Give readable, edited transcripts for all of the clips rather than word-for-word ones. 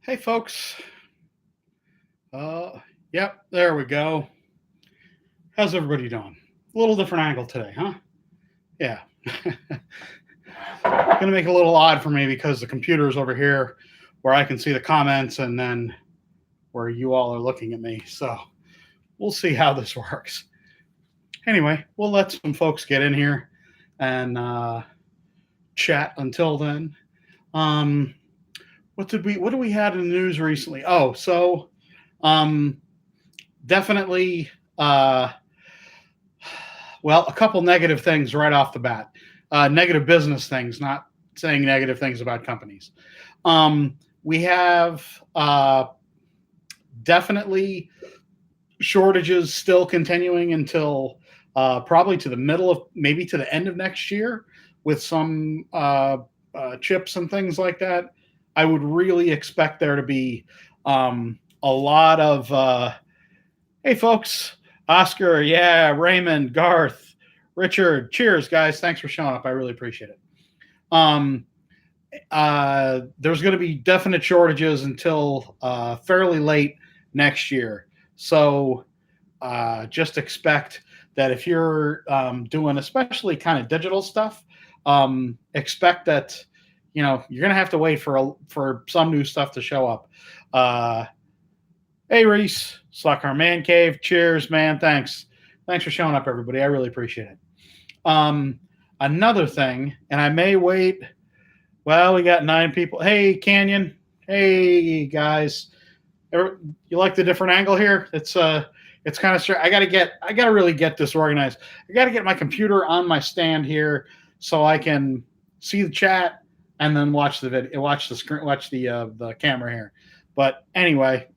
Hey, folks. Yep, there we go. How's everybody doing? A little different angle today, huh? Yeah. Gonna make it a little odd for me because the computer is over here where I can see the comments and then where you all are looking at me. So we'll see how this works. Anyway, we'll let some folks get in here and chat until then. Um, what do we had in the news recently? Um, definitely well, a couple negative things right off the bat. Negative business things, not saying negative things about companies. We have definitely shortages still continuing until probably to the middle of, maybe to the end of next year, with some chips and things like that. I would really expect there to be a lot of hey, folks, Oscar, yeah, Raymond, Garth, Richard, cheers, guys. Thanks for showing up. I really appreciate it. There's going to be definite shortages until fairly late next year. So just expect that if you're doing especially kind of digital stuff, expect that you're going to have to wait for some new stuff to show up. Hey, Reese, Slackar Man Cave. Cheers, man. Thanks for showing up, everybody. I really appreciate it. Another thing, and I may wait. Well, we got 9 people. Hey, Canyon. Hey, guys. You like the different angle here? It's kind of strange. I gotta really get this organized. I gotta get my computer on my stand here so I can see the chat and then watch the video, watch the screen, watch the camera here. But anyway.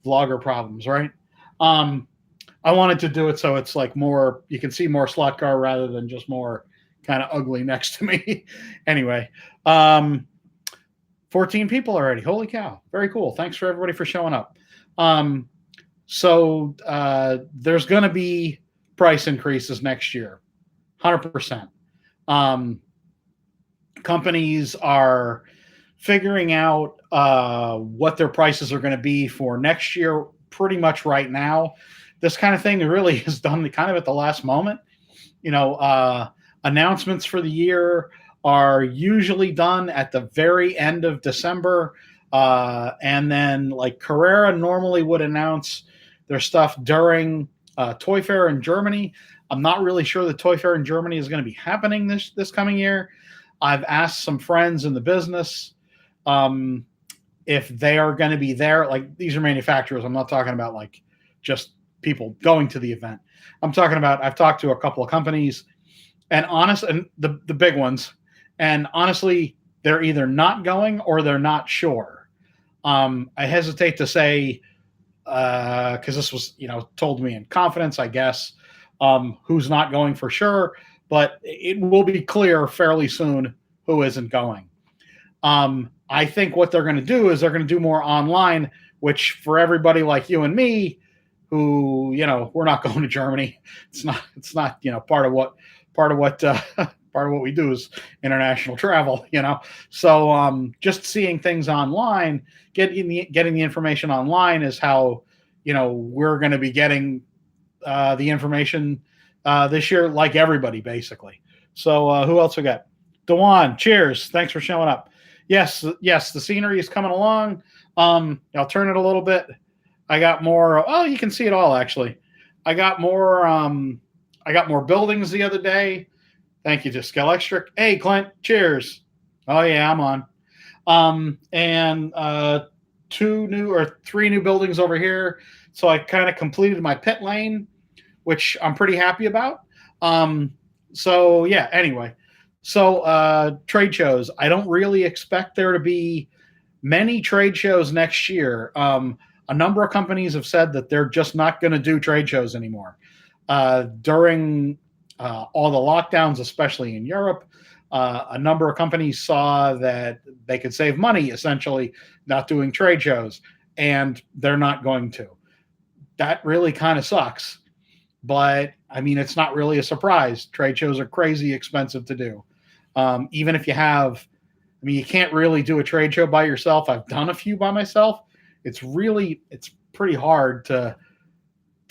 Vlogger problems, right? I wanted to do it so it's like more, you can see more slot car rather than just more kind of ugly next to me. Anyway, 14 people already. Holy cow. Very cool. Thanks for everybody for showing up. So there's going to be price increases next year, 100%. Companies are figuring out what their prices are going to be for next year pretty much right now. This kind of thing really is done kind of at the last moment. Announcements for the year are usually done at the very end of December. And then like Carrera normally would announce their stuff during Toy Fair in Germany. I'm not really sure the Toy Fair in Germany is going to be happening this coming year. I've asked some friends in the business if they are going to be there. Like, these are manufacturers. I'm not talking about like just people going to the event. I'm talking about, I've talked to a couple of companies and the big ones. And honestly, they're either not going or they're not sure. I hesitate to say, cause this was, told me in confidence, I guess, who's not going for sure, but it will be clear fairly soon who isn't going. I think what they're going to do is they're going to do more online, which for everybody like you and me, who, we're not going to Germany. It's not, part of what we do is international travel, So, just seeing things online, getting the information online is how, we're going to be getting, the information, this year, like everybody basically. So, who else we got? Dewan, cheers. Thanks for showing up. Yes, the scenery is coming along. I'll turn it a little bit. I got more. Oh, you can see it all actually. I got more buildings the other day. Thank you to Skelectric. Hey, Clint, cheers. Oh yeah, I'm on. And 3 new buildings over here. So I kind of completed my pit lane, which I'm pretty happy about. So yeah. Anyway. So trade shows, I don't really expect there to be many trade shows next year. A number of companies have said that they're just not going to do trade shows anymore. During all the lockdowns, especially in Europe, a number of companies saw that they could save money, essentially, not doing trade shows, and they're not going to. That really kind of sucks. But, I mean, it's not really a surprise. Trade shows are crazy expensive to do. Even if you have I mean, you can't really do a trade show by yourself. I've done a few by myself. It's pretty hard to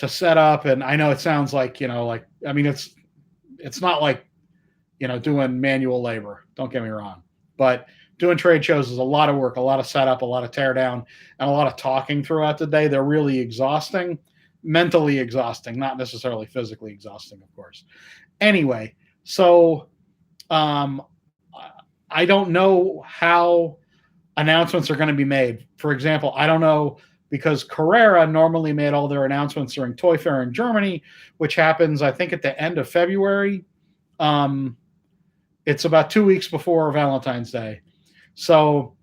set up. And I know it sounds like, like, I mean, it's not like, doing manual labor. Don't get me wrong. But doing trade shows is a lot of work, a lot of setup, a lot of tear down, and a lot of talking throughout the day. They're really exhausting, mentally exhausting, not necessarily physically exhausting, of course. Anyway, so I don't know how announcements are going to be made. For example, I don't know because Carrera normally made all their announcements during Toy Fair in Germany, which happens, I think, at the end of February. It's about 2 weeks before Valentine's Day. So,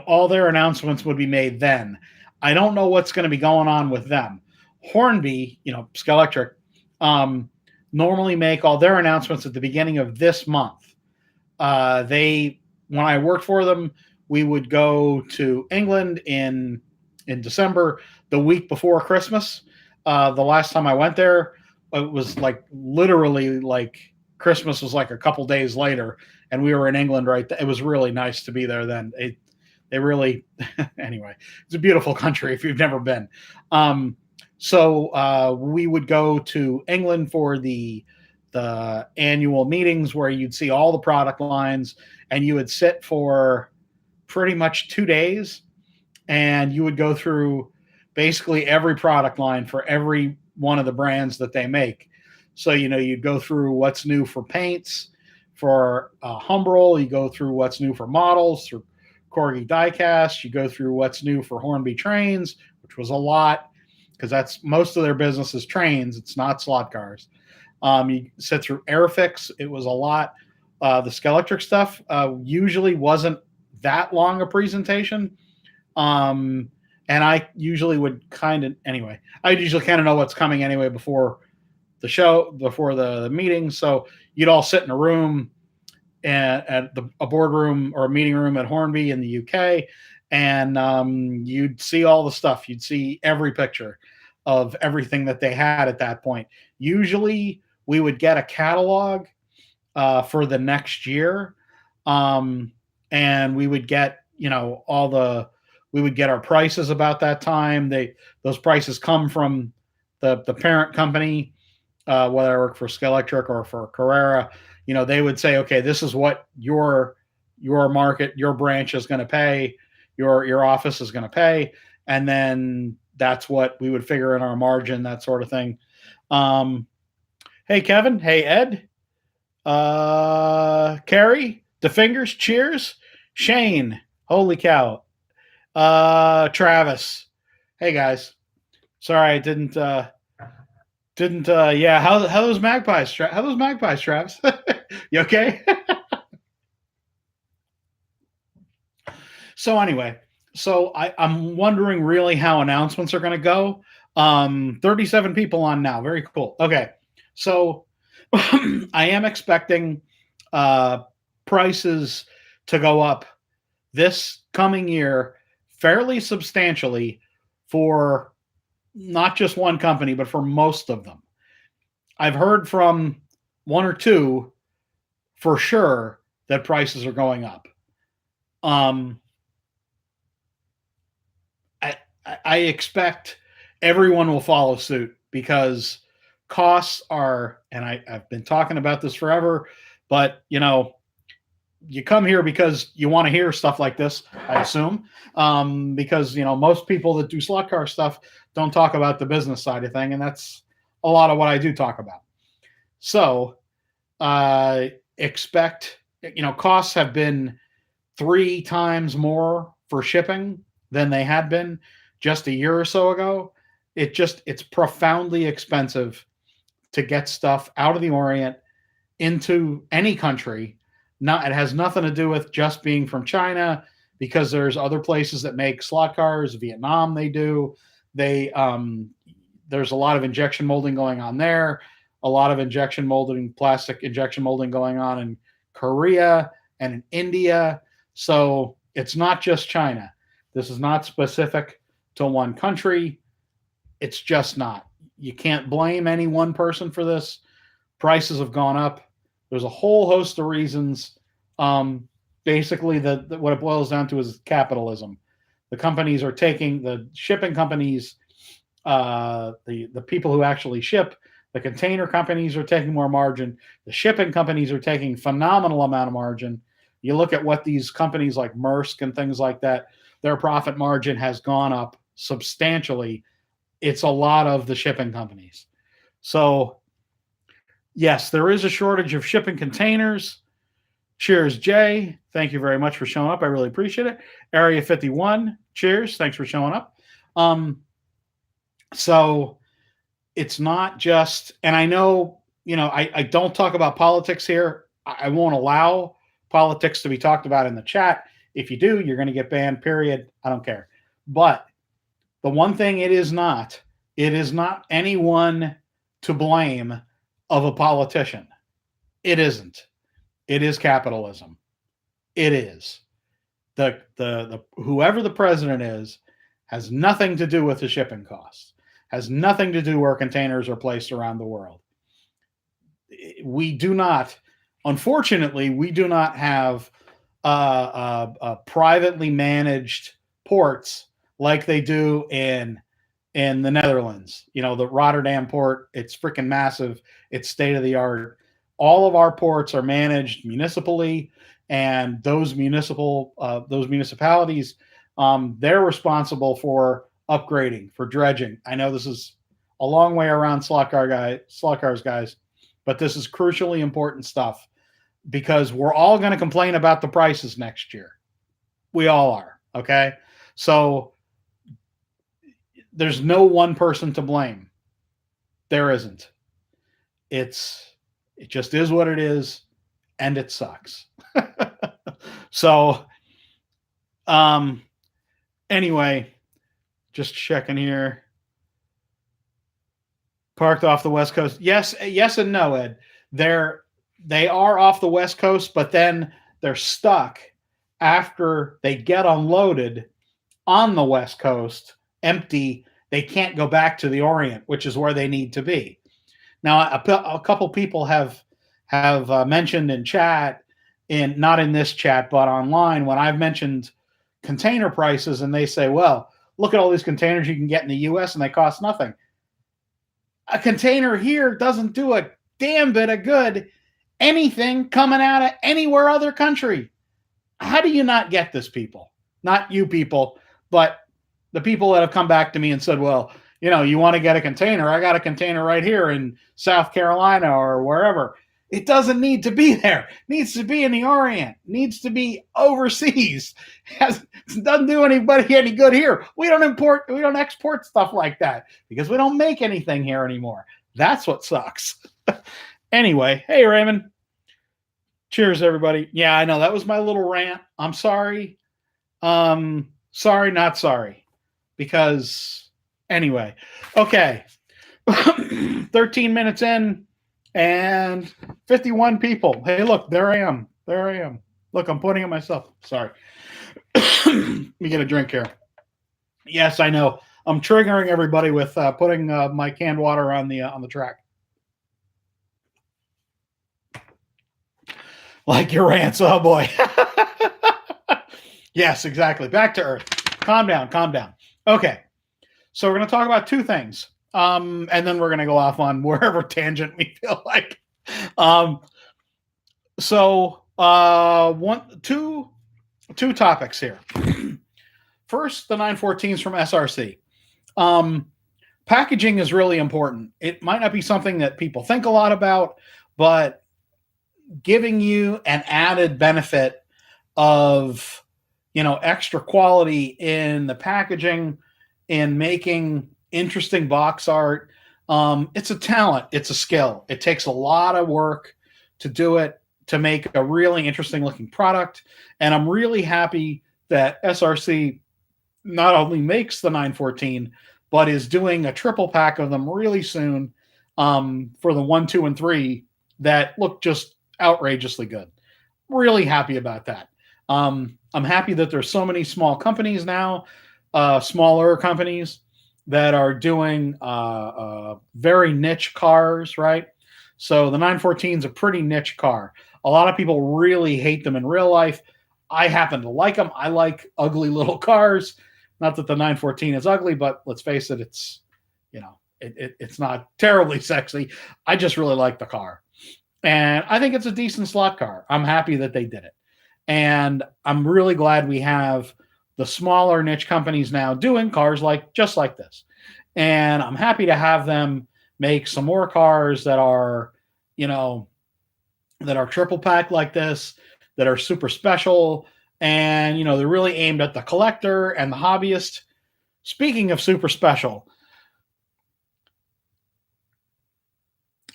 all their announcements would be made then. I don't know what's going to be going on with them. Hornby, Skelectric, normally make all their announcements at the beginning of this month. When I worked for them, we would go to England in December, the week before Christmas. The last time I went there, it was like literally like Christmas was like a couple days later, and we were in England right there. It was really nice to be there then. They really, anyway, it's a beautiful country if you've never been. So we would go to England for the annual meetings where you'd see all the product lines, and you would sit for pretty much 2 days, and you would go through basically every product line for every one of the brands that they make. So, you'd go through what's new for paints, for Humbrol, you go through what's new for models, through Corgi diecast, you go through what's new for Hornby trains, which was a lot, because that's most of their business is trains. It's not slot cars. You sit through Airfix. It was a lot. The Skelectric stuff usually wasn't that long a presentation. And I usually would I usually kind of know what's coming anyway before the show, before the meeting. So you'd all sit in a room at a boardroom or a meeting room at Hornby in the UK, and you'd see all the stuff. You'd see every picture of everything that they had at that point. Usually we would get a catalog for the next year, and we would get we would get our prices about that time. Those prices come from the parent company, whether I work for Skelectric or for Carrera. They would say, okay, this is what your market, your branch is going to pay, your office is going to pay, and then that's what we would figure in our margin, that sort of thing. Hey, Kevin. Hey, Ed. Carrie. The fingers. Cheers. Shane. Holy cow. Travis. Hey, guys. Sorry, I didn't. Yeah. How those magpies? How those magpies, Travis? You okay? So anyway. So I'm wondering really how announcements are going to go. 37 people on now. Very cool. Okay. So I am expecting prices to go up this coming year fairly substantially for not just one company, but for most of them. I've heard from one or two for sure that prices are going up. I expect everyone will follow suit because costs are, and I've been talking about this forever, but you come here because you want to hear stuff like this, I assume, because most people that do slot car stuff don't talk about the business side of thing, and that's a lot of what I do talk about. So expect, costs have been 3 times more for shipping than they had been just a year or so ago. It's profoundly expensive to get stuff out of the Orient into any country. It has nothing to do with just being from China, because there's other places that make slot cars. Vietnam, they do. There's a lot of injection molding going on there. A lot of plastic injection molding going on in Korea and in India. So it's not just China. This is not specific to one country. It's just not. You can't blame any one person for this. Prices have gone up. There's a whole host of reasons. basically what it boils down to is capitalism. The companies are taking the shipping companies, the people who actually ship. The container companies are taking more margin. The shipping companies are taking phenomenal amount of margin. You look at what these companies like Maersk and things like that, their profit margin has gone up substantially. It's a lot of the shipping companies. So, yes, there is a shortage of shipping containers. Cheers, Jay. Thank you very much for showing up. I really appreciate it. Area 51, cheers. Thanks for showing up. So it's not just, and I know, I don't talk about politics here. I won't allow politics to be talked about in the chat. If you do, you're going to get banned, period. I don't care. But the one thing it is not anyone to blame of a politician. It isn't. It is capitalism. It is. The whoever the president is has nothing to do with the shipping costs. Has nothing to do where containers are placed around the world. We do not, unfortunately, we do not have privately managed ports like they do in the Netherlands. The Rotterdam port, it's freaking massive. It's state of the art. All of our ports are managed municipally, and those municipalities, they're responsible for upgrading, for dredging. I know this is a long way around slot cars, guys, but this is crucially important stuff because we're all going to complain about the prices next year. We all are, okay? So there's no one person to blame. There isn't. It just is what it is, and it sucks. So, anyway, just checking here. Parked off the West Coast. Yes and no, Ed. They are off the West Coast, but then they're stuck after they get unloaded on the West Coast, empty. They can't go back to the Orient, which is where they need to be. Now, a couple people have mentioned in chat, not in this chat, but online, when I've mentioned container prices, and they say, well, look at all these containers you can get in the U.S. and they cost nothing. A container here doesn't do a damn bit of good anything coming out of anywhere other country. How do you not get this, people? Not you people, but the people that have come back to me and said, well, you want to get a container. I got a container right here in South Carolina or wherever. It doesn't need to be there. It needs to be in the Orient. It needs to be overseas. It doesn't do anybody any good here. We don't export stuff like that because we don't make anything here anymore. That's what sucks. Anyway, hey, Raymond. Cheers, everybody. Yeah, I know. That was my little rant. I'm sorry. Sorry, not sorry. Because, anyway. Okay. 13 minutes in. And 51 people. Hey, look, there I am. Look, I'm pointing at myself. Sorry. Let me get a drink here. Yes, I know. I'm triggering everybody with putting my canned water on the track. Like your rants. Oh, boy. Yes, exactly. Back to earth. Calm down. Okay. So we're going to talk about two things. And then we're going to go off on wherever tangent we feel like. Two topics here. First, the 914s from SRC. Packaging is really important. It might not be something that people think a lot about, but giving you an added benefit of, extra quality in the packaging, in making interesting box art. It's a talent. It's a skill. It takes a lot of work to do it, to make a really interesting looking product. And I'm really happy that SRC not only makes the 914, but is doing a triple pack of them really soon for the 1, 2, and 3 that look just outrageously good. Really happy about that. I'm happy that there's so many small companies now, smaller companies, that are doing very niche cars, right? So the 914 is a pretty niche car. A lot of people really hate them in real life. I happen to like them. I like ugly little cars. Not that the 914 is ugly, but let's face it, it's, it's not terribly sexy. I just really like the car. And I think it's a decent slot car. I'm happy that they did it. And I'm really glad we have the smaller niche companies now doing cars just like this. And I'm happy to have them make some more cars that are, that are triple pack like this, that are super special. And, they're really aimed at the collector and the hobbyist. Speaking of super special,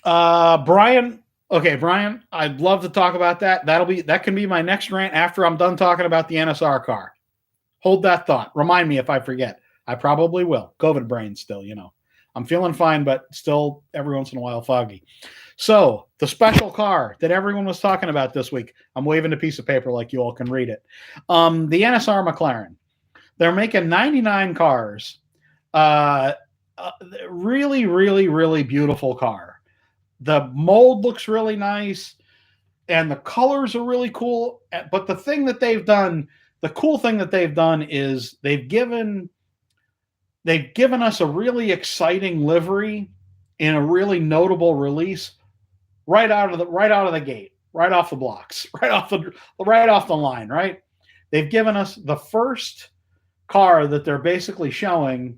Brian, I'd love to talk about that. That can be my next rant after I'm done talking about the NSR car. Hold that thought. Remind me if I forget. I probably will. COVID brain still, I'm feeling fine, but still every once in a while foggy. So the special car that everyone was talking about this week, I'm waving a piece of paper like you all can read it. The NSR McLaren. They're making 99 cars. Really, really, really beautiful car. The mold looks really nice, and the colors are really cool. But the cool thing that they've done is they've given us a really exciting livery in a really notable release right out of the gate, right off the blocks, right off the line, right? They've given us the first car that they're basically showing.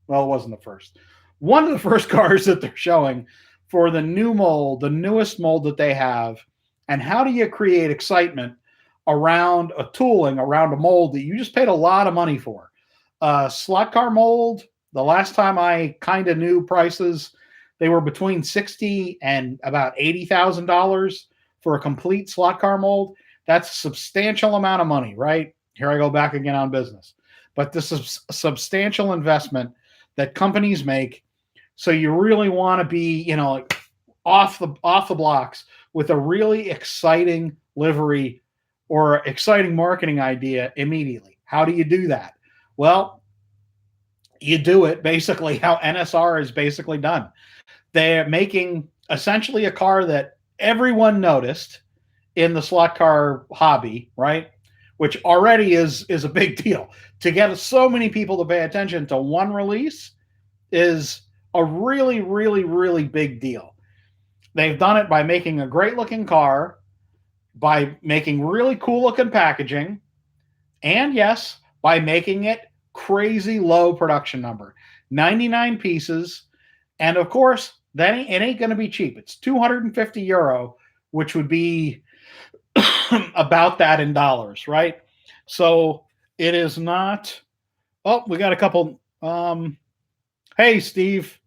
Well, it wasn't the first. One of the first cars that they're showing for the new mold, the newest mold that they have. And how do you create excitement around a tooling, around a mold that you just paid a lot of money for? Slot car mold, the last time I kind of knew prices, they were between $60,000 and about $80,000 for a complete slot car mold. That's a substantial amount of money, right? Here I go back again on business. But this is a substantial investment that companies make. So you really want to be, off the blocks with a really exciting livery or exciting marketing idea immediately. How do you do that? Well, you do it basically how NSR is basically done. They're making essentially a car that everyone noticed in the slot car hobby, right? Which already is a big deal. To get so many people to pay attention to one release is a really, really, really big deal. They've done it by making a great looking car, by making really cool looking packaging, and yes, by making it crazy low production number, 99 pieces. And of course, it ain't going to be cheap. It's €250, which would be about that in dollars, right? So it is not. Oh, we got a couple. Hey, Steve.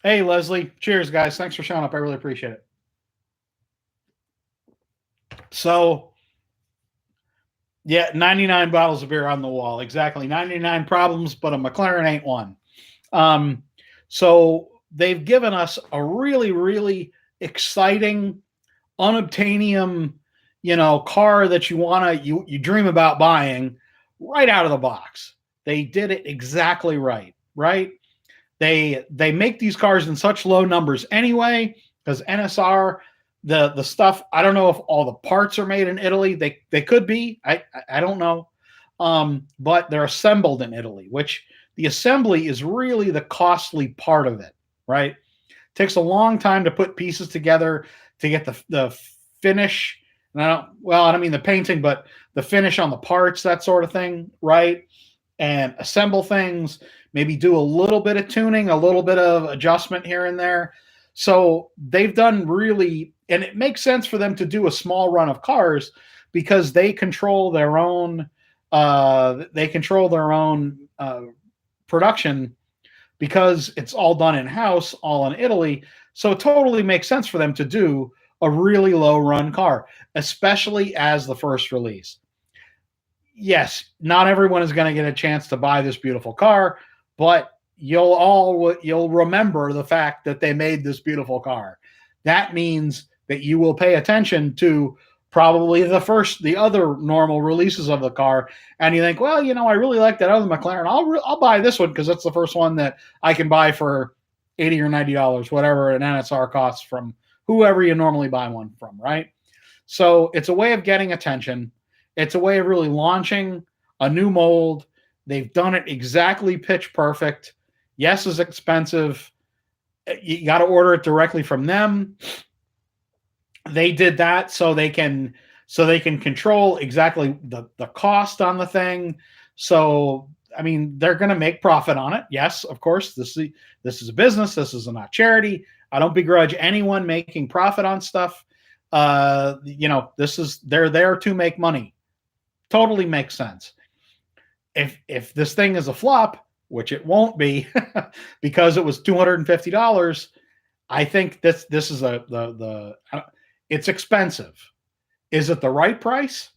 Hey, Leslie. Cheers, guys. Thanks for showing up. I really appreciate it. So, yeah, 99 bottles of beer on the wall. Exactly. 99 problems, but a McLaren ain't one. So they've given us a really, really exciting, unobtainium, car that you dream about buying right out of the box. They did it exactly right? They make these cars in such low numbers anyway, because NSR, the stuff, I don't know if all the parts are made in Italy. They could be. I don't know. But they're assembled in Italy, which the assembly is really the costly part of it, right? It takes a long time to put pieces together to get the finish. And I don't mean the painting, but the finish on the parts, that sort of thing, right? And assemble things, maybe do a little bit of tuning, a little bit of adjustment here and there. So they've done really, and it makes sense for them to do a small run of cars because they control their own production, because it's all done in-house, all in Italy. So it totally makes sense for them to do a really low run car, especially as the first release. Yes, not everyone is going to get a chance to buy this beautiful car, but you'll remember the fact that they made this beautiful car. That means that you will pay attention to probably the other normal releases of the car, and you think, well, I really like that other McLaren. I'll buy this one because that's the first one that I can buy for $80 or $90, whatever an NSR costs from whoever you normally buy one from, right? So it's a way of getting attention. It's a way of really launching a new mold. They've done it exactly pitch perfect. Yes, it's expensive. You got to order it directly from them. They did that so they can control exactly the cost on the thing. So I mean, they're going to make profit on it. Yes, of course. This is a business. This is not charity. I don't begrudge anyone making profit on stuff. They're there to make money. Totally makes sense. If this thing is a flop, which it won't be, because it was $250, I think this is it's expensive. Is it the right price?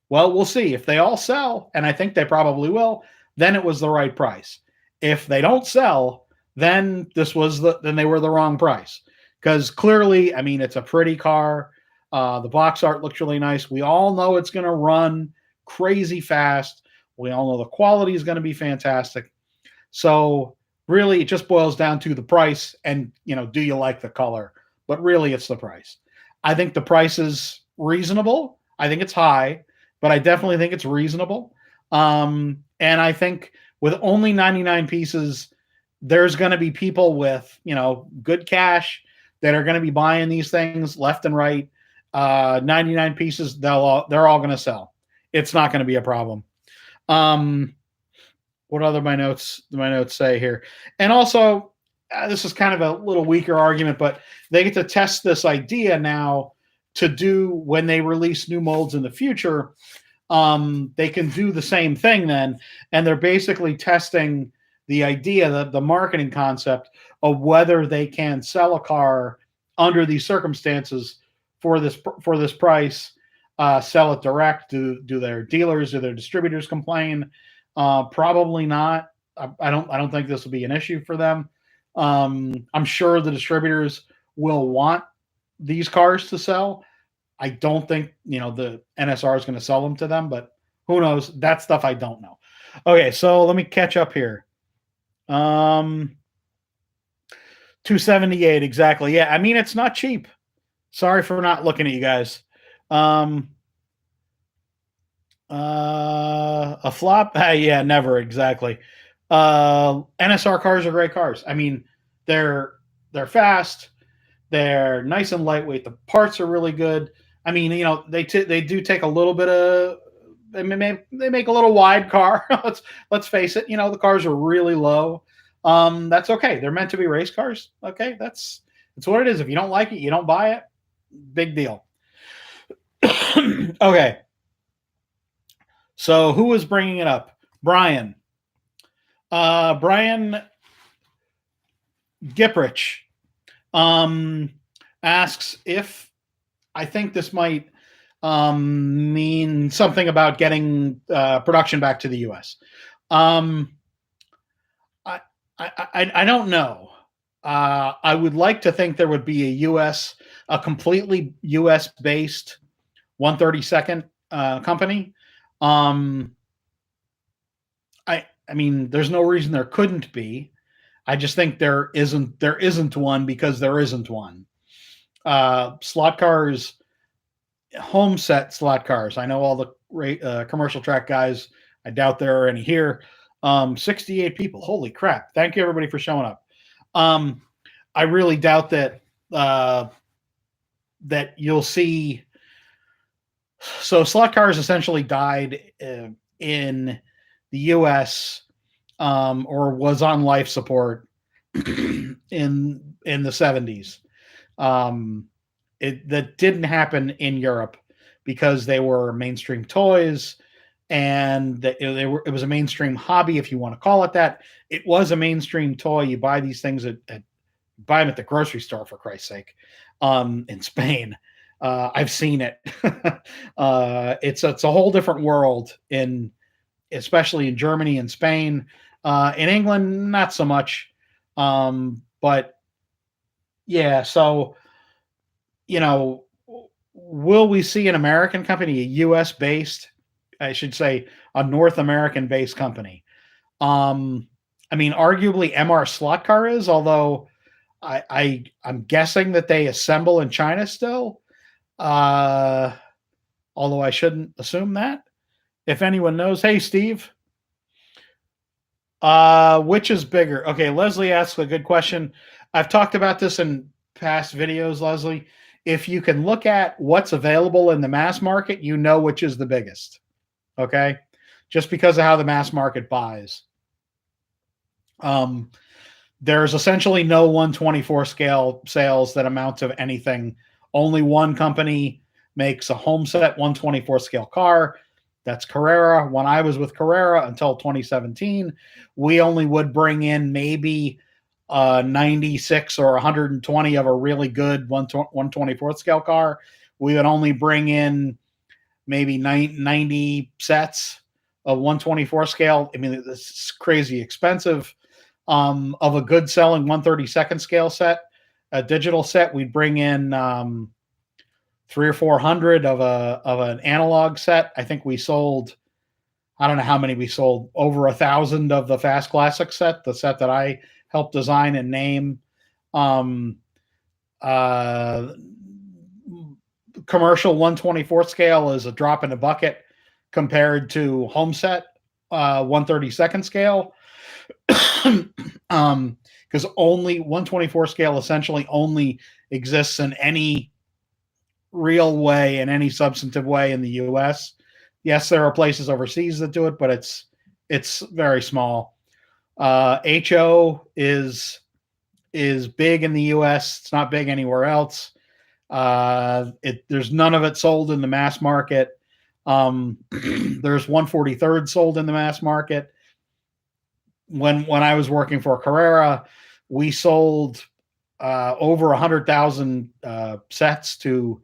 Well, we'll see. If they all sell, and I think they probably will, then it was the right price. If they don't sell, then then they were the wrong price. Because clearly, I mean, it's a pretty car. The box art looks really nice. We all know it's going to run crazy fast. We all know the quality is going to be fantastic. So really, it just boils down to the price and, do you like the color? But really, it's the price. I think the price is reasonable. I think it's high, but I definitely think it's reasonable. And I think with only 99 pieces, there's going to be people with, good cash that are going to be buying these things left and right. 99 pieces, they're all going to sell. It's not going to be a problem. What other my notes say here? And also, this is kind of a little weaker argument, but they get to test this idea now to do when they release new molds in the future. They can do the same thing then, and they're basically testing the idea, the marketing concept of whether they can sell a car under these circumstances for this price. Sell it direct. Do their dealers or their distributors complain? Probably not. I don't think this will be an issue for them. I'm sure the distributors will want these cars to sell. I don't think the NSR is going to sell them to them, but who knows? That stuff I don't know. Okay, so let me catch up here. 278 exactly. Yeah, I mean, it's not cheap. Sorry for not looking at you guys. A flop? Yeah, never exactly. NSR cars are great cars. I mean, they're fast. They're nice and lightweight. The parts are really good. I mean, they do take a little bit of. They make a little wide car. let's face it. The cars are really low. That's okay. They're meant to be race cars. Okay, that's what it is. If you don't like it, you don't buy it. Big deal. Okay. So who was bringing it up? Brian. Brian Giprich asks if I think this might mean something about getting production back to the U.S. I don't know. I would like to think there would be a completely U.S. based 132nd company. I mean, there's no reason there couldn't be. I just think there isn't one because there isn't one. Slot cars, home set slot cars. I know all the commercial track guys. I doubt there are any here. 68 people. Holy crap. Thank you everybody for showing up. I really doubt that you'll see. So slot cars essentially died in the U.S. Or was on life support in the 70s. That didn't happen in Europe because they were mainstream toys, and it was a mainstream hobby, if you want to call it that. It was a mainstream toy. You buy these things buy them at the grocery store, for Christ's sake. In Spain, I've seen it. It's a whole different world especially in Germany and Spain. In England, not so much. But yeah, so, will we see an American company, a U.S. based, I should say, a North American based company? I mean, arguably MR Slot Car is, although I'm guessing that they assemble in China still. although I shouldn't assume that. If anyone knows, hey, Steve, which is bigger? Okay, Leslie asks a good question. I've talked about this in past videos, Leslie. If you can look at what's available in the mass market, you know which is the biggest. Okay, just because of how the mass market buys. There's essentially no 124 scale sales that amount to anything. Only one company makes a home set 124 scale car. That's Carrera. When I was with Carrera until 2017, we only would bring in maybe 96 or 120 of a really good 124th scale car. We would only bring in maybe 90 sets of 124 scale. I mean, it's crazy expensive. Of a good selling 132nd scale set, a digital set, we'd bring in 300 or 400 of an analog set. I think we sold, I don't know how many we sold, over 1,000 of the Fast Classic set, the set that I helped design and name. Commercial 124th scale is a drop in the bucket compared to home set 132nd scale. Because only 124 scale essentially only exists in any real way, in any substantive way in the US. Yes, there are places overseas that do it, but it's very small. HO is big in the US. It's not big anywhere else. There's none of it sold in the mass market. There's 143rd sold in the mass market. When I was working for Carrera, we sold over 100,000 sets to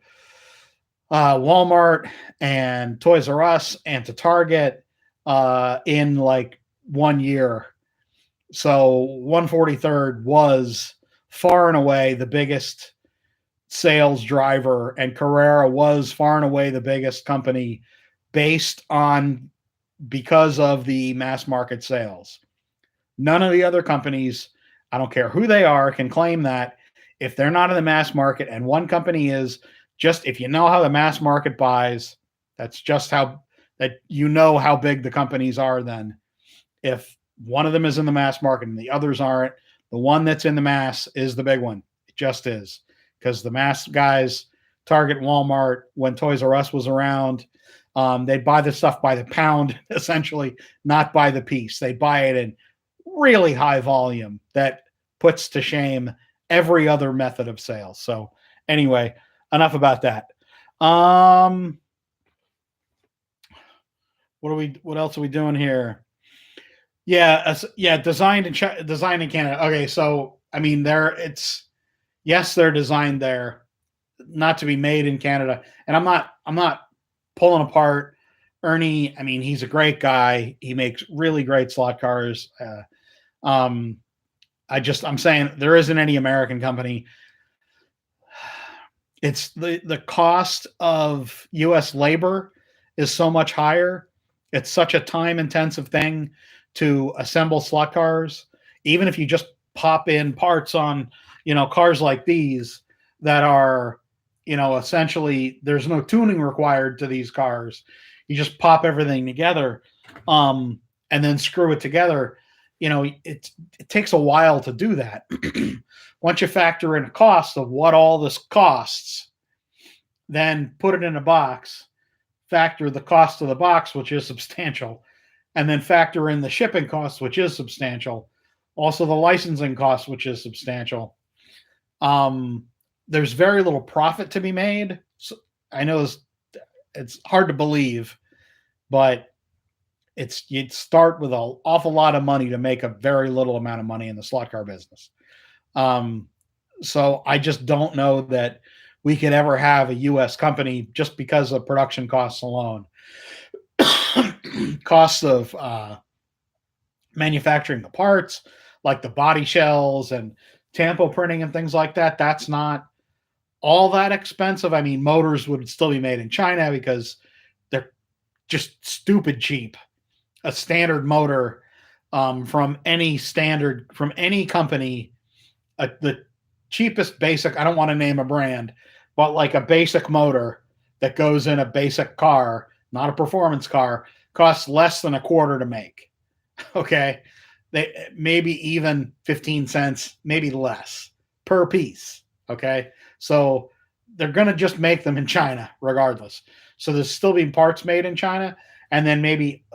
Walmart and Toys R Us and to Target in like 1 year. So 143rd was far and away the biggest sales driver, and Carrera was far and away the biggest company because of the mass market sales. None of the other companies, I don't care who they are, can claim that. If they're not in the mass market and one company is, just if you know how the mass market buys, that's just how that you know how big the companies are then. If one of them is in the mass market and the others aren't, the one that's in the mass is the big one. It just is. Because the mass guys, Target, Walmart, when Toys R Us was around, they'd buy the stuff by the pound, essentially, not by the piece. They buy it in really high volume that puts to shame every other method of sales. So anyway, enough about that. What else are we doing here? Yeah, designed in Canada. Okay, so I mean, yes, they're designed there, not to be made in Canada. And I'm not pulling apart Ernie. I mean, he's a great guy. He makes really great slot cars. I'm saying there isn't any American company. It's the cost of U.S. labor is so much higher. It's such a time intensive thing to assemble slot cars. Even if you just pop in parts on, cars like these that are, essentially there's no tuning required to these cars. You just pop everything together, and then screw it together. It takes a while to do that. Once you factor in a cost of what all this costs, then put it in a box, factor the cost of the box, which is substantial, and then factor in the shipping cost, which is substantial. Also the licensing cost, which is substantial. There's very little profit to be made. So I know it's hard to believe, but you'd start with an awful lot of money to make a very little amount of money in the slot car business. So I just don't know that we could ever have a U.S. company just because of production costs alone. Costs of manufacturing the parts, like the body shells and tampo printing and things like that, that's not all that expensive. I mean, motors would still be made in China because they're just stupid cheap. A standard motor from any company, the cheapest basic, I don't want to name a brand, but like a basic motor that goes in a basic car, not a performance car, costs less than a quarter to make. Okay. They maybe even 15 cents, maybe less per piece. Okay. So they're going to just make them in China regardless. So there's still being parts made in China and then maybe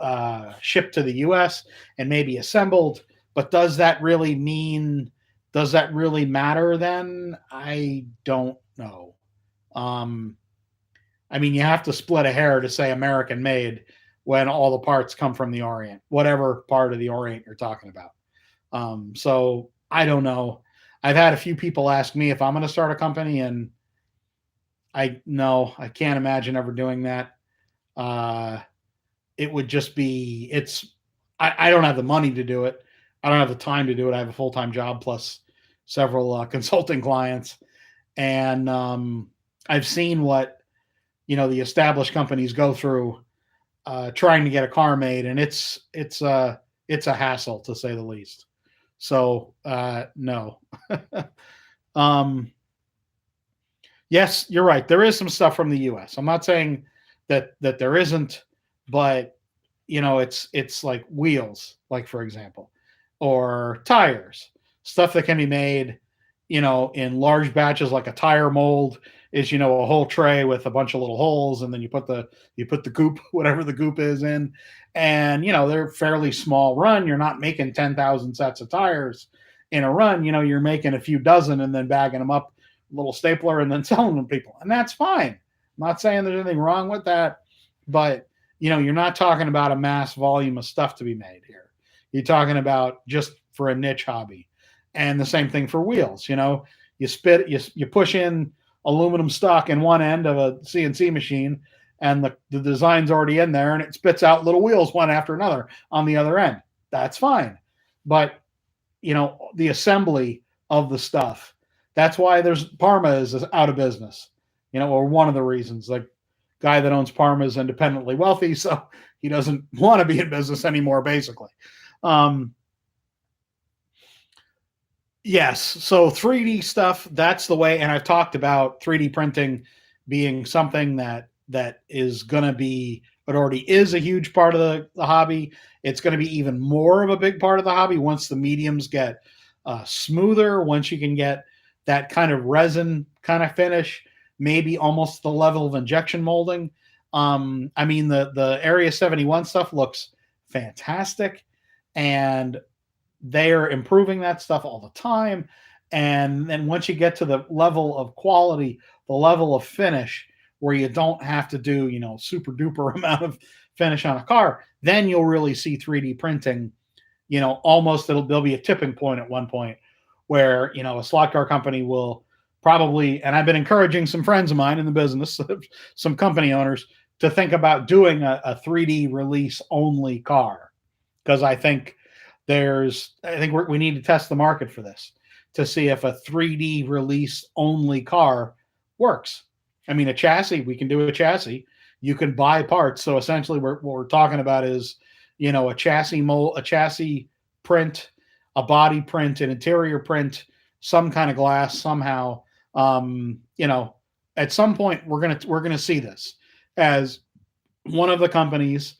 shipped to the US and maybe assembled. But does that really matter then? I don't know. Um, I mean, you have to split a hair to say American made when all the parts come from the Orient, whatever part of the Orient you're talking about. So I don't know. I've had a few people ask me if I'm going to start a company, and I can't imagine ever doing that. It would just be I don't have the money to do it. I don't have the time to do it. I have a full-time job plus several consulting clients, and I've seen what the established companies go through trying to get a car made, and it's a hassle to say the least. So no. Yes, you're right. There is some stuff from the U.S. I'm not saying that there isn't, but it's like wheels, like for example, or tires, stuff that can be made, in large batches, like a tire mold is, a whole tray with a bunch of little holes, and then you put the goop, whatever the goop is in, and they're fairly small run. You're not making 10,000 sets of tires in a run. You're making a few dozen and then bagging them up, little stapler, and then selling them to people, and that's fine. I'm not saying there's anything wrong with that, but you're not talking about a mass volume of stuff to be made here. You're talking about just for a niche hobby. And the same thing for wheels. You push in aluminum stock in one end of a CNC machine, and the design's already in there, and it spits out little wheels one after another on the other end. That's fine. But the assembly of the stuff, that's why Parma is out of business, or one of the reasons. Like, guy that owns Parma is independently wealthy, so he doesn't want to be in business anymore, basically. Yes. So 3D stuff, that's the way. And I've talked about 3D printing being something that is going to be, it already is a huge part of the hobby. It's going to be even more of a big part of the hobby once the mediums get smoother, once you can get that kind of resin kind of finish, maybe almost the level of injection molding. I mean, the Area 71 stuff looks fantastic, and they're improving that stuff all the time. And then once you get to the level of quality, the level of finish, where you don't have to do, super duper amount of finish on a car, then you'll really see 3D printing, almost there'll be a tipping point at one point where, a slot car company will probably, and I've been encouraging some friends of mine in the business, some company owners, to think about doing a 3D release only car. Because I think we need to test the market for this to see if a 3D release only car works. I mean, a chassis, we can do a chassis. You can buy parts. So essentially what we're talking about is, a chassis mold, a chassis print, a body print, an interior print, some kind of glass somehow. At some point we're going to see this as one of the companies,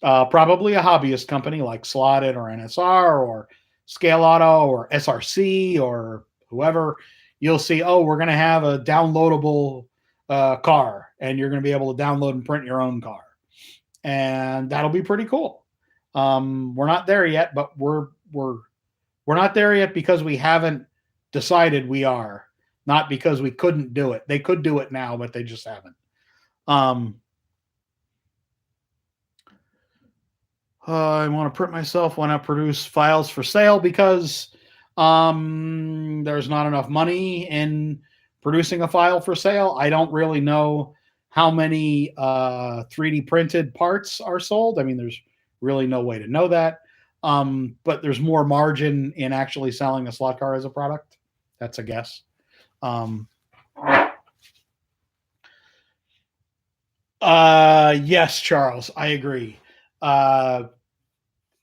probably a hobbyist company like Slotted or NSR or Scale Auto or SRC or whoever. You'll see, we're going to have a downloadable car, and you're going to be able to download and print your own car, and that'll be pretty cool. We're not there yet, but we're not there yet because we haven't decided we are, not because we couldn't do it. They could do it now, but they just haven't. I want to print myself when I produce files for sale because there's not enough money in producing a file for sale. I don't really know how many 3D printed parts are sold. I mean, there's really no way to know that. But there's more margin in actually selling a slot car as a product. That's a guess. Yes, Charles, I agree.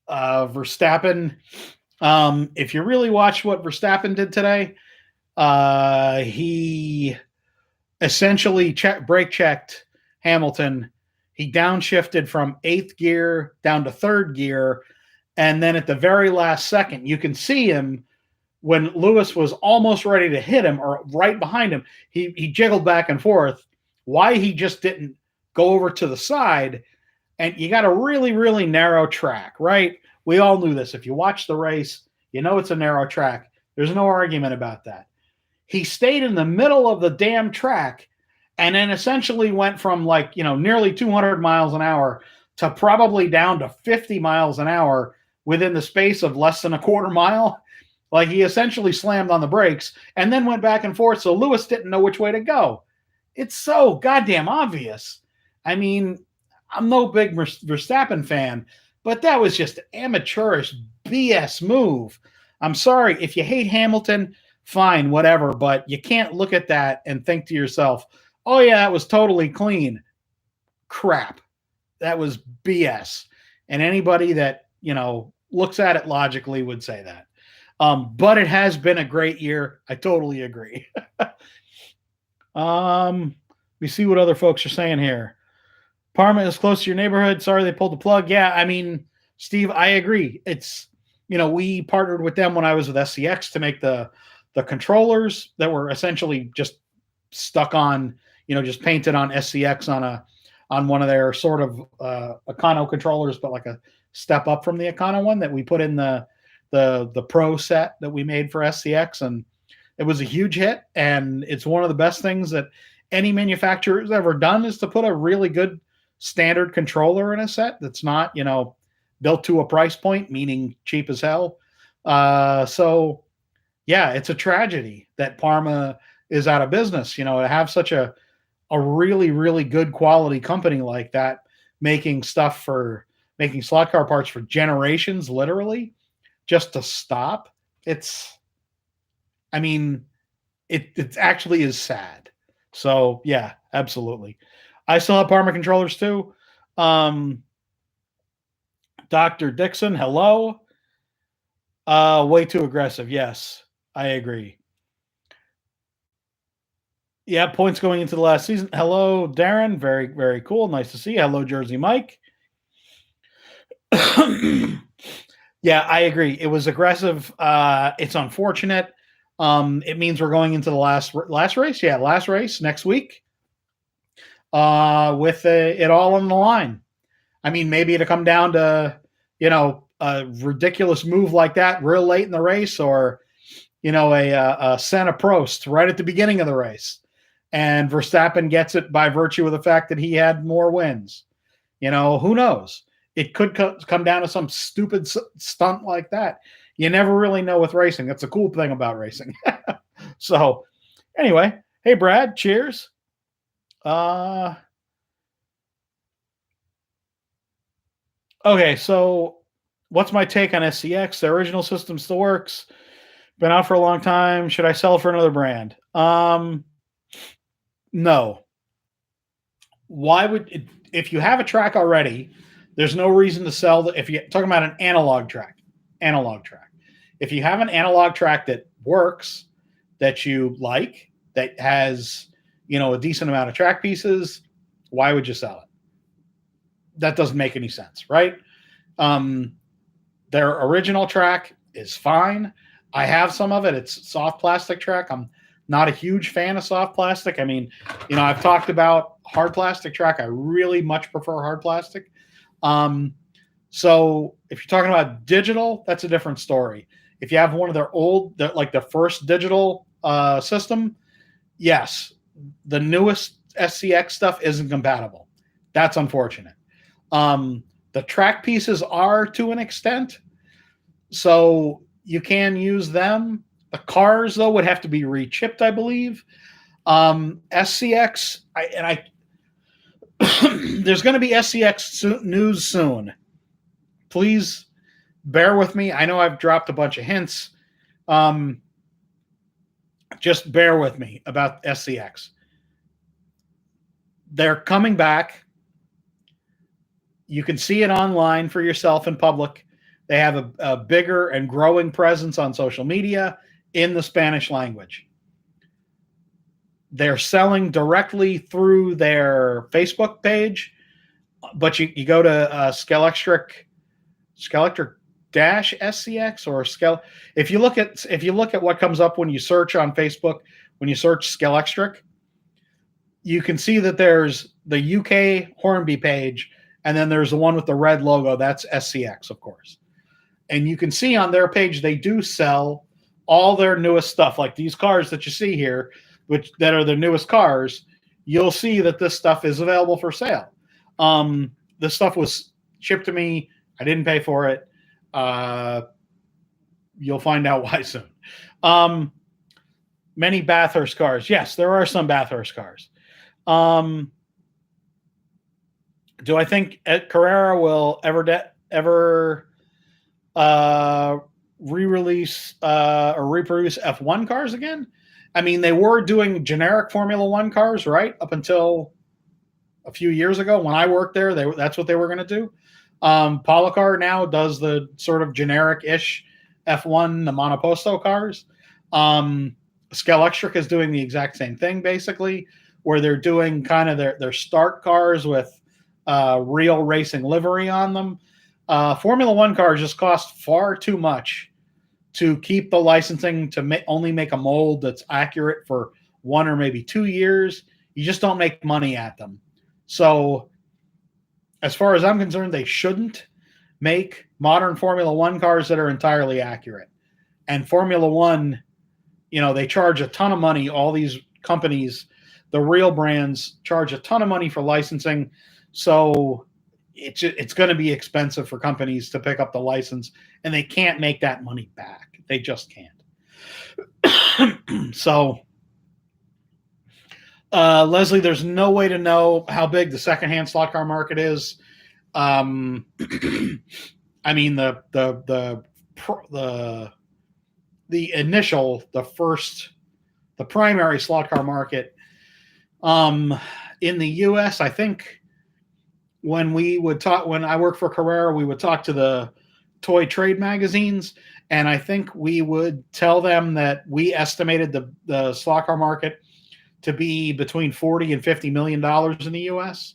Verstappen, if you really watch what Verstappen did today, he essentially brake checked Hamilton, he downshifted from 8th gear down to 3rd gear. And then at the very last second, you can see him when Lewis was almost ready to hit him or right behind him, he jiggled back and forth. Why he just didn't go over to the side. And you got a really, really narrow track, right? We all knew this. If you watch the race, you know it's a narrow track. There's no argument about that. He stayed in the middle of the damn track and then essentially went from nearly 200 miles an hour to probably down to 50 miles an hour within the space of less than a quarter mile. Like, he essentially slammed on the brakes and then went back and forth, so Lewis didn't know which way to go. It's so goddamn obvious. I mean, I'm no big Verstappen fan, but that was just an amateurish BS move. I'm sorry. If you hate Hamilton, fine, whatever, but you can't look at that and think to yourself, oh, yeah, it was totally clean. Crap. That was BS. And anybody that, looks at it logically would say that. But it has been a great year. I totally agree. We see what other folks are saying here. Parma is close to your neighborhood. Sorry they pulled the plug. Yeah, I mean, Steve, I agree. It's, we partnered with them when I was with SCX to make the controllers that were essentially just stuck on, just painted on SCX on one of their sort of Econo controllers, but like a step up from the Econo one that we put in the Pro set that we made for SCX, and it was a huge hit. And it's one of the best things that any manufacturer has ever done, is to put a really good standard controller in a set that's not, built to a price point, meaning cheap as hell. So yeah, it's a tragedy that Parma is out of business. To have such a really, really good quality company like that, making slot car parts for generations, literally, just to stop. It actually is sad. So yeah, absolutely. I still have Parma controllers too. Dr. Dixon, hello. Way too aggressive. Yes, I agree. Yeah, points going into the last season. Hello, Darren. Very, very cool. Nice to see you. Hello, Jersey Mike. Yeah, I agree. It was aggressive. It's unfortunate. It means we're going into the last race. Yeah, last race next week. With it all on the line. I mean, maybe it'll come down to, a ridiculous move like that real late in the race, or, a Senna Prost right at the beginning of the race, and Verstappen gets it by virtue of the fact that he had more wins. Who knows? It could come down to some stupid stunt like that. You never really know with racing. That's a cool thing about racing. So anyway, hey, Brad, cheers. Okay, so what's my take on SCX? The original system still works. Been out for a long time. Should I sell for another brand? No. Why would if you have a track already, there's no reason to sell. If you're talking about an analog track. If you have an analog track that works, that you like, that has, a decent amount of track pieces, why would you sell it? That doesn't make any sense, right? Their original track is fine. I have some of it. It's soft plastic track. I'm not a huge fan of soft plastic. I mean, I've talked about hard plastic track. I really much prefer hard plastic. So if you're talking about digital, that's a different story. If you have one of their old, like the first digital system, yes, the newest SCX stuff isn't compatible. That's unfortunate. The track pieces are to an extent, so you can use them. The cars, though, would have to be rechipped, I believe. SCX, there's going to be SCX news soon. Please bear with me. I know I've dropped a bunch of hints. Just bear with me about SCX. They're coming back. You can see it online for yourself in public. They have a bigger and growing presence on social media in the Spanish language. They're selling directly through their Facebook page, but you go to Skelectric dash SCX or Skele. If you look at what comes up when you search on Facebook, when you search Skelectric, you can see that there's the UK Hornby page, and then there's the one with the red logo. That's SCX, of course. And you can see on their page they do sell all their newest stuff, like these cars that you see here, that are the newest cars. You'll see that this stuff is available for sale. This stuff was shipped to me. I didn't pay for it. You'll find out why soon. Many Bathurst cars. Yes, there are some Bathurst cars. Do I think Carrera will ever re-release or reproduce F1 cars again? I mean, they were doing generic Formula One cars, right? Up until a few years ago when I worked there, that's what they were going to do. Polycar now does the sort of generic-ish F1, the Monoposto cars. Skelectric is doing the exact same thing, basically, where they're doing kind of their start cars with real racing livery on them. Formula One cars just cost far too much to keep the licensing to only make a mold that's accurate for 1 or maybe 2 years. You just don't make money at them. So as far as I'm concerned, they shouldn't make modern Formula One cars that are entirely accurate. And Formula One, they charge a ton of money. All these companies, the real brands, charge a ton of money for licensing. So it's going to be expensive for companies to pick up the license, and they can't make that money back. They just can't. So, Leslie, there's no way to know how big the secondhand slot car market is. I mean, the primary slot car market in the U.S., I think when I worked for Carrera, we would talk to the toy trade magazines, and I think we would tell them that we estimated the slot car market to be between $40 and $50 million in the U.S.,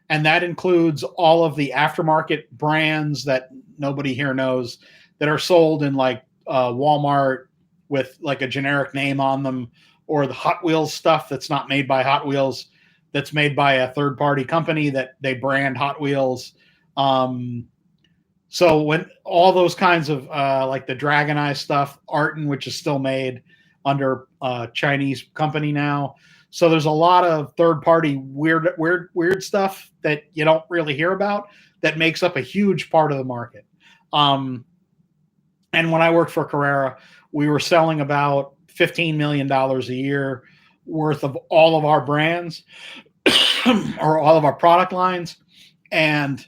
and that includes all of the aftermarket brands that nobody here knows that are sold in like Walmart with like a generic name on them, or the Hot Wheels stuff that's not made by Hot Wheels, that's made by a third-party company that they brand Hot Wheels. So when all those kinds of like the Dragon Eye stuff, Arton, which is still made under a Chinese company now. So there's a lot of third-party weird stuff that you don't really hear about that makes up a huge part of the market. And when I worked for Carrera, we were selling about $15 million a year worth of all of our brands or all of our product lines. And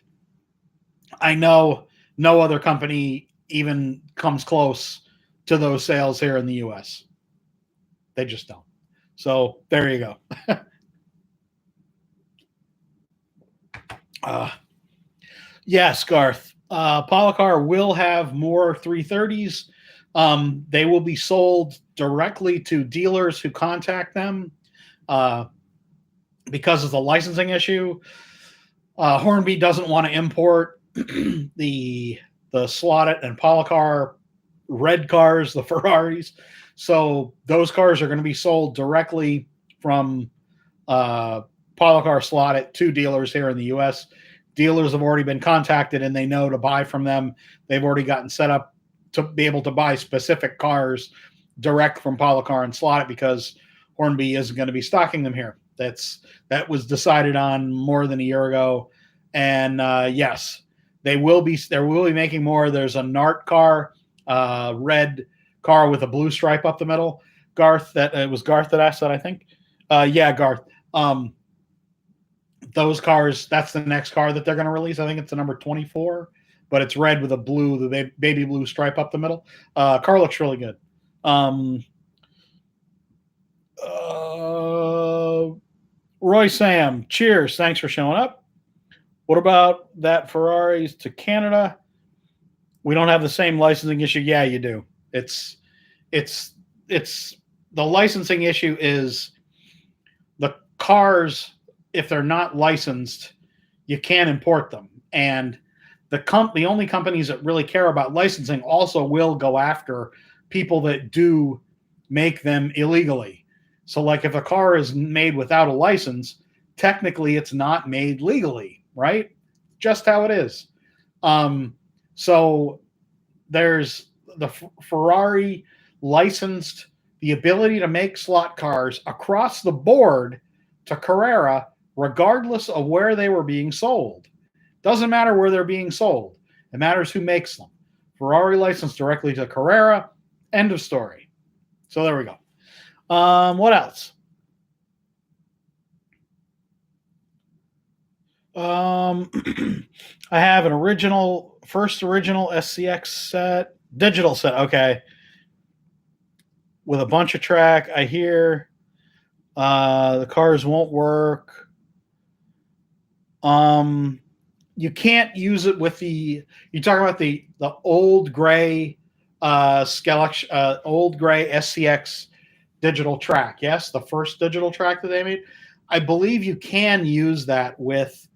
I know no other company even comes close to those sales here in the U.S. They just don't. So there you go. Yes, Garth. Polycar will have more 330s. They will be sold directly to dealers who contact them because of the licensing issue. Hornby doesn't want to import the slotted and Polycar red cars, the Ferraris. So those cars are going to be sold directly from Polycar slotted to dealers here in the U.S. Dealers have already been contacted, and they know to buy from them. They've already gotten set up to be able to buy specific cars direct from Polycar and slotted because Hornby isn't going to be stocking them here. That was decided on more than a year ago. And yes, they will be making more. There's a NART car, red car with a blue stripe up the middle. Garth, it was Garth that asked that, I think. Yeah, Garth. Those cars, that's the next car that they're going to release. I think it's the number 24, but it's red with the baby blue stripe up the middle. Car looks really good. Roy Sam, cheers. Thanks for showing up. What about that Ferraris to Canada? We don't have the same licensing issue. Yeah, you do. It's the licensing issue is cars, if they're not licensed, you can't import them. And the only companies that really care about licensing also will go after people that do make them illegally. So like if a car is made without a license, technically it's not made legally, right? Just how it is. So there's the Ferrari licensed the ability to make slot cars across the board to Carrera, regardless of where they were being sold. Doesn't matter where they're being sold. It matters who makes them. Ferrari licensed directly to Carrera. End of story. So there we go. What else? I have an first original SCX set, digital set. Okay. With a bunch of track. I hear the cars won't work. You can't use it with you talk about the old gray old gray SCX digital track. Yes, the first digital track that they made. I believe you can use that with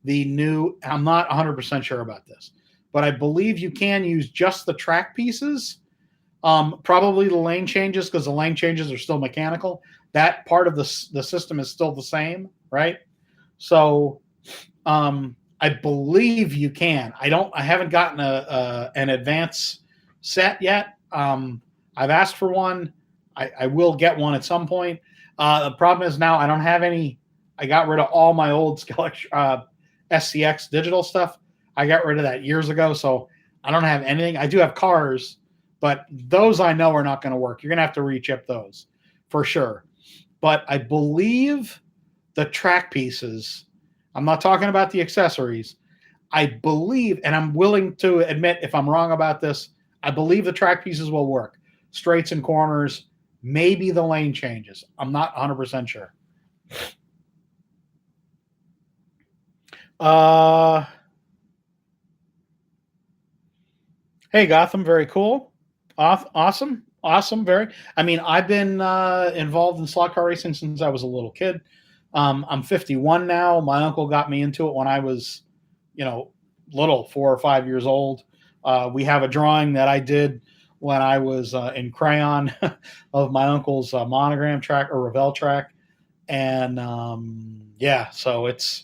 the new. I'm not 100% sure about this, but I believe you can use just the track pieces. Probably the lane changes, because the lane changes are still mechanical. That part of the system is still the same, right? So I believe you can. I haven't gotten an advance set yet. I've asked for one. I will get one at some point. The problem is now I don't have any. I got rid of all my old SCX digital stuff. I got rid of that years ago, so I don't have anything. I do have cars, but those I know are not going to work. You're going to have to rechip those for sure. But I believe the track pieces, I'm not talking about the accessories. I believe, and I'm willing to admit if I'm wrong about this, I believe the track pieces will work. Straights and corners, maybe the lane changes. I'm not 100% sure. Hey, Gotham, very cool. Awesome. Very. I mean, I've been involved in slot car racing since I was a little kid. I'm 51 now. My uncle got me into it when I was, little, 4 or 5 years old. We have a drawing that I did when I was in crayon of my uncle's monogram track or Revell track. And so it's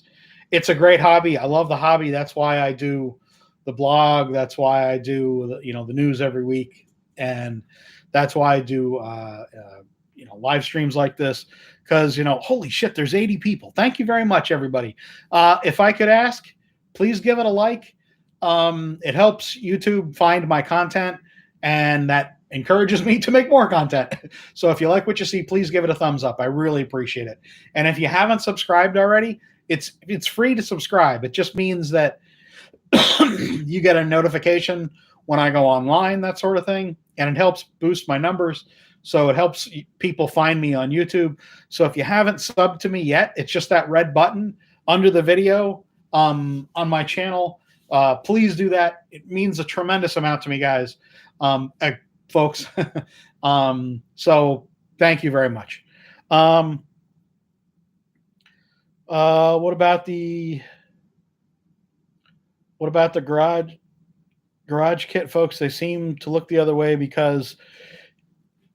a great hobby. I love the hobby. That's why I do the blog. That's why I do the news every week, and that's why I do live streams like this, because holy shit, there's 80 people. Thank you very much, everybody. If I could ask, please give it a like. It helps YouTube find my content, and that encourages me to make more content. So if you like what you see, please give it a thumbs up. I really appreciate it. And if you haven't subscribed already, it's free to subscribe. It just means that you get a notification when I go online, that sort of thing, and it helps boost my numbers. So it helps people find me on YouTube. So if you haven't subbed to me yet, it's just that red button under the video on my channel. Please do that. It means a tremendous amount to me, guys, folks. So thank you very much. What about the garage kit, folks? They seem to look the other way because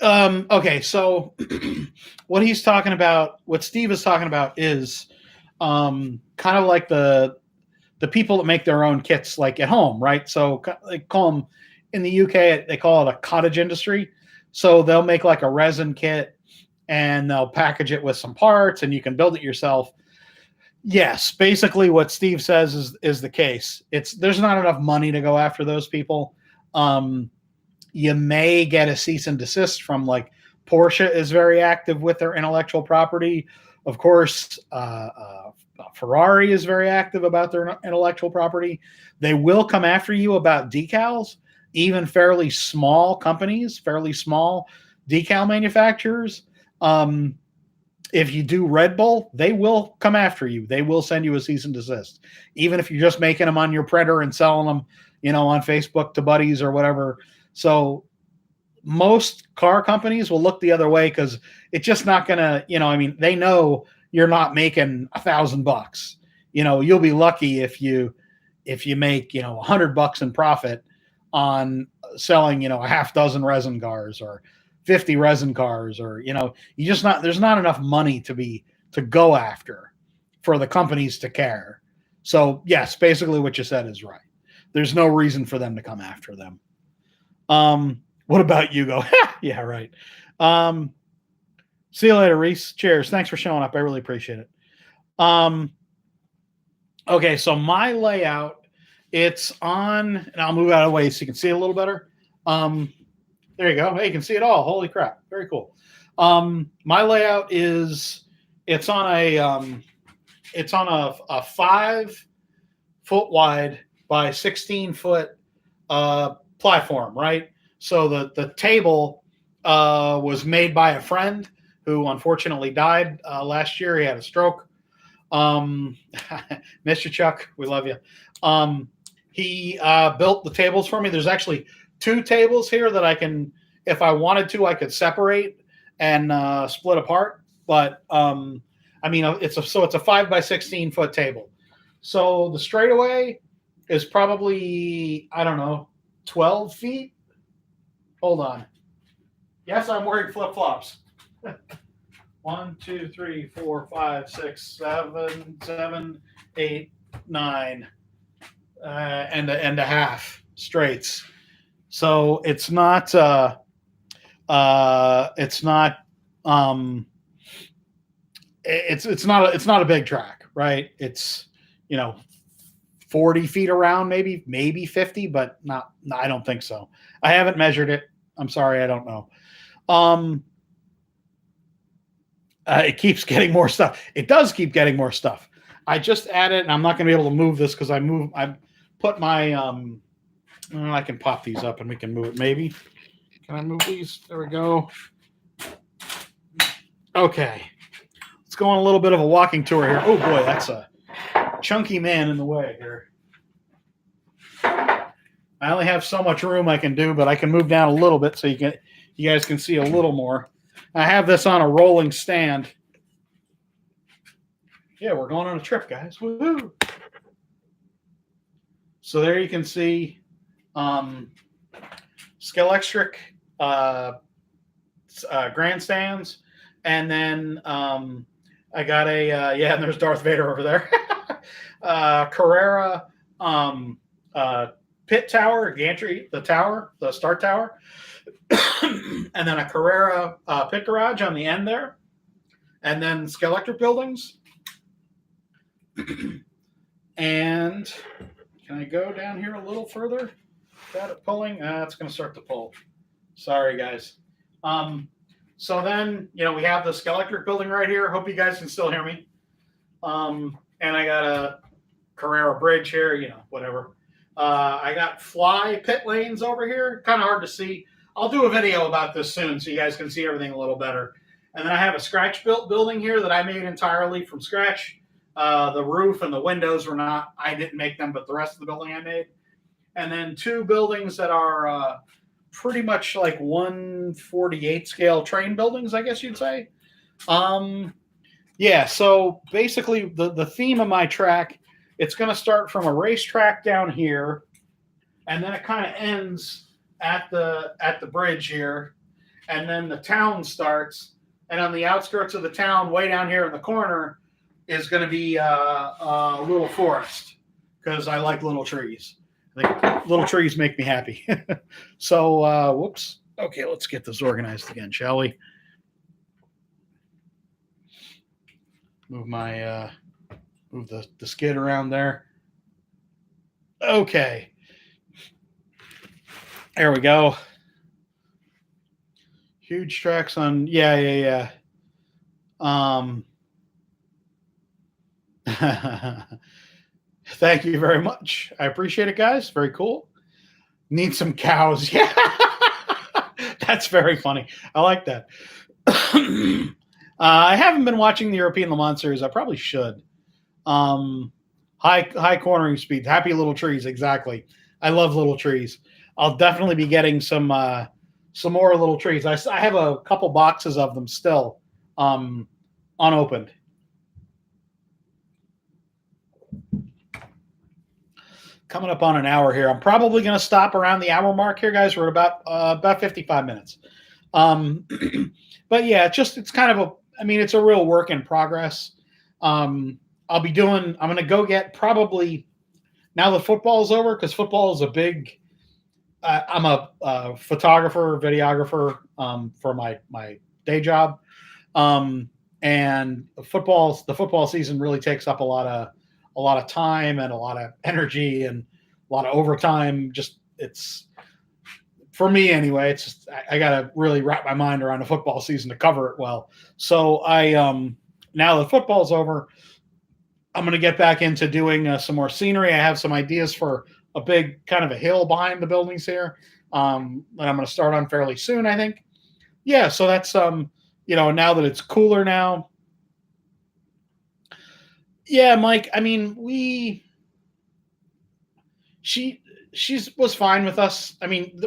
okay, so what he's talking about, what Steve is talking about, is kind of like the people that make their own kits, like at home, right? So they call them, in the UK, they call it a cottage industry. So they'll make like a resin kit and they'll package it with some parts and you can build it yourself. Yes, basically what Steve says is the case. There's not enough money to go after those people. You may get a cease and desist from, like, Porsche is very active with their intellectual property. Of course, Ferrari is very active about their intellectual property. They will come after you about decals. Even fairly small companies, fairly small decal manufacturers. If you do Red Bull, they will come after you. They will send you a cease and desist. Even if you're just making them on your printer and selling them, on Facebook to buddies or whatever. So most car companies will look the other way because it's just not going to, they know, you're not making $1,000. You'll be lucky if you make $100 in profit on selling a half dozen resin cars or 50 resin cars, or there's not enough money to go after for the companies to care. So yes, basically what you said is right. There's no reason for them to come after them. What about you? Go? Yeah, right. See you later, Reese. Cheers. Thanks for showing up. I really appreciate it. Okay, so my layout, it's on, and I'll move out of the way so you can see it a little better. There you go. Hey, you can see it all. Holy crap. Very cool. My layout is, it's on a 5-foot wide by 16-foot platform, right? So the table was made by a friend who unfortunately died last year. He had a stroke. Mr. Chuck, we love you. He built the tables for me. There's actually 2 tables here that I can, if I wanted to, I could separate and split apart. But it's a 5 by 16-foot table. So the straightaway is probably, I don't know, 12 feet. Hold on. Yes, I'm wearing flip-flops. 1, 2, 3, 4, 5, 6, 7, 8, 9, and a half straights. So it's not a big track, right? It's 40 feet around, maybe 50, but not. I don't think so. I haven't measured it. I'm sorry, I don't know. It keeps getting more stuff. It does keep getting more stuff. I just added, and I'm not going to be able to move this because I put my, I can pop these up and we can move it maybe. Can I move these? There we go. Okay. Let's go on a little bit of a walking tour here. Oh boy, that's a chunky man in the way here. I only have so much room I can do, but I can move down a little bit so you guys can see a little more. I have this on a rolling stand. Yeah, we're going on a trip, guys. Woohoo! So there you can see Scalextric grandstands, and then I got and there's Darth Vader over there. Carrera pit tower, gantry, the start tower, and then a Carrera pit garage on the end there, and then Scalextric buildings. And can I go down here a little further? Got it pulling? It's going to start to pull. Sorry, guys. So then, we have the Scalextric building right here. Hope you guys can still hear me. And I got a Carrera bridge here, whatever. I got fly pit lanes over here. Kind of hard to see. I'll do a video about this soon so you guys can see everything a little better. And then I have a scratch-built building here that I made entirely from scratch. The roof and the windows were not, I didn't make them, but the rest of the building I made. And then 2 buildings that are pretty much like 1/48 scale train buildings, I guess you'd say. Yeah, so basically the theme of my track, it's going to start from a racetrack down here, and then it kind of ends at the bridge here, and then the town starts, and on the outskirts of the town, way down here in the corner, is going to be a little forest, because I like little trees. I think little trees make me happy. So, whoops. Okay, let's get this organized again, shall we? Move my move the skid around there. Okay. There we go. Huge tracks on, yeah. Thank you very much. I appreciate it, guys. Very cool. Need some cows. Yeah. That's very funny. I like that. I haven't been watching the European Le Mans series. I probably should. High cornering speeds. Happy little trees. Exactly. I love little trees. I'll definitely be getting some more little trees. I have a couple boxes of them still unopened. coming up on an hour here. I'm probably going to stop around the hour mark here, guys. We're at about 55 minutes. But yeah, it's kind of it's a real work in progress. I'm going to go get probably, now that football's over, because football is a big, I'm a photographer, videographer for my day job. And the football season really takes up a lot of time and a lot of energy and a lot of overtime. Just, it's, for me anyway, it's just, I got to really wrap my mind around the football season to cover it well. So now that football's over, I'm going to get back into doing some more scenery. I have some ideas for a big kind of a hill behind the buildings here that I'm going to start on fairly soon, I think. Yeah, so that's now that it's cooler now. Yeah, Mike, she was fine with us.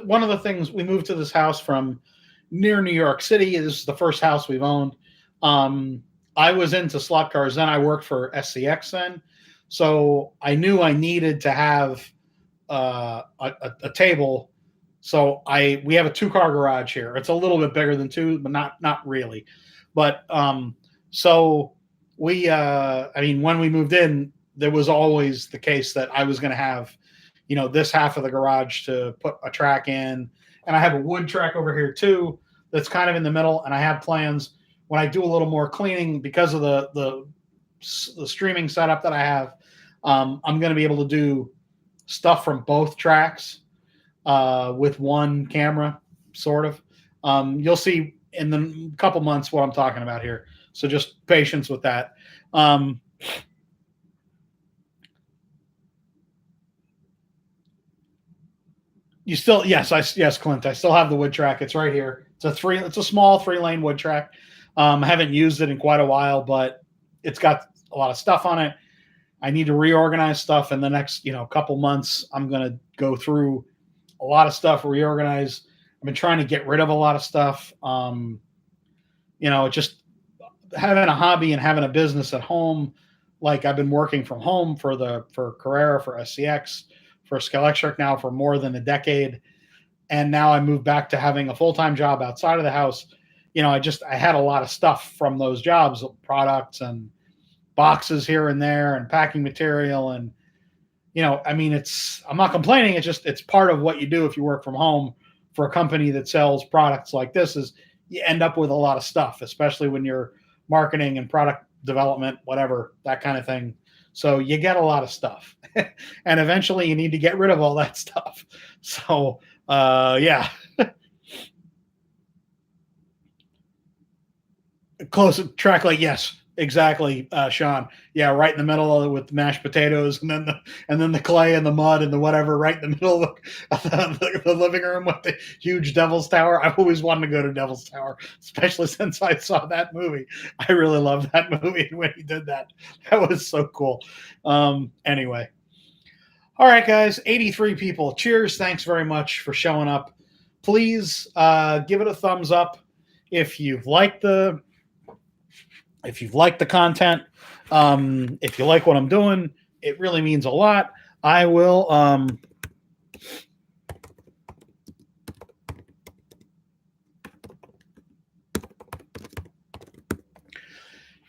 One of the things, we moved to this house from near New York City. This is the first house we've owned. I was into slot cars then. I worked for SCX then. So I knew I needed to have a table. So we have a 2-car garage here. It's a little bit bigger than 2, but not really. But so we, when we moved in, there was always the case that I was going to have, this half of the garage to put a track in. And I have a wood track over here too that's kind of in the middle. And I have plans when I do a little more cleaning, because of the streaming setup that I have, I'm going to be able to do stuff from both tracks with one camera, sort of. You'll see in the couple months what I'm talking about here. So just patience with that. You still, yes, Clint, I still have the wood track. It's right here. It's a small 3-lane wood track. I haven't used it in quite a while, but it's got a lot of stuff on it. I need to reorganize stuff in the next, couple months. I'm going to go through a lot of stuff, reorganize. I've been trying to get rid of a lot of stuff. Just having a hobby and having a business at home. Like, I've been working from home for Carrera, for SCX, for Skelectric now for more than a decade. And now I moved back to having a full-time job outside of the house. I had a lot of stuff from those jobs, products and boxes here and there and packing material. And, I'm not complaining. It's part of what you do if you work from home for a company that sells products like this, is you end up with a lot of stuff, especially when you're marketing and product development, whatever, that kind of thing. So you get a lot of stuff and eventually you need to get rid of all that stuff. So, yeah. Close track, like, yes, exactly, Sean. Yeah, right in the middle of it with the mashed potatoes, and then the clay and the mud and the whatever, right in the middle of the living room with the huge Devil's Tower. I've always wanted to go to Devil's Tower, especially since I saw that movie. I really loved that movie when he did that. That was so cool. Anyway. All right, guys, 83 people. Cheers. Thanks very much for showing up. Please give it a thumbs up if you've liked the content. If you like what I'm doing, it really means a lot. I will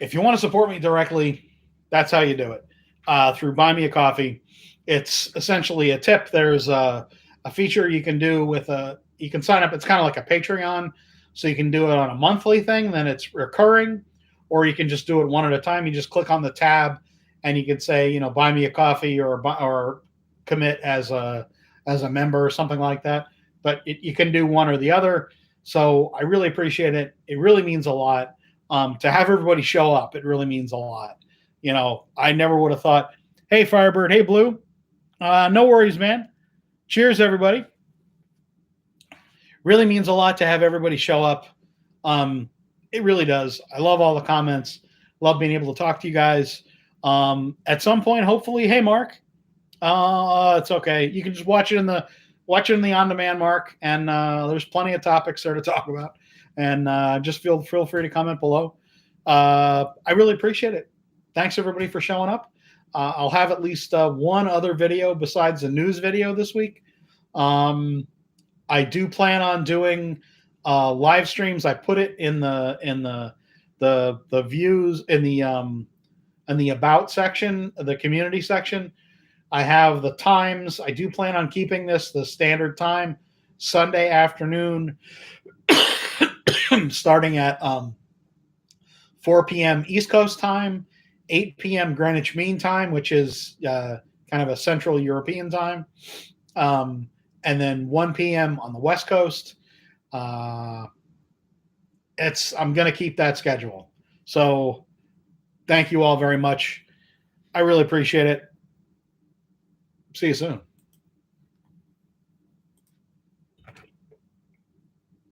if you want to support me directly, that's how you do it. Through Buy Me a Coffee. It's essentially a tip. There's a feature you can do you can sign up. It's kind of like a Patreon. So you can do it on a monthly thing, then it's recurring, or you can just do it one at a time. You just click on the tab and you can say, buy me a coffee or commit as a member or something like that. But you can do one or the other. So I really appreciate it. It really means a lot. To have everybody show up, it really means a lot. I never would have thought, hey, Firebird, hey, Blue. No worries, man. Cheers, everybody. Really means a lot to have everybody show up. It really does. I love all the comments. Love being able to talk to you guys. At some point, hopefully, hey, Mark. It's okay. You can just watch it in the on-demand, Mark, and there's plenty of topics there to talk about. And just feel free to comment below. I really appreciate it. Thanks, everybody, for showing up. I'll have at least one other video besides the news video this week. I do plan on doing live streams. I put it in the views in the about section, the community section. I have the times. I do plan on keeping this the standard time, Sunday afternoon, starting at 4 p.m. East Coast time, 8 p.m. Greenwich Mean Time, which is kind of a Central European time, and then 1 p.m. on the West Coast. I'm going to keep that schedule. So thank you all very much. I really appreciate it. See you soon.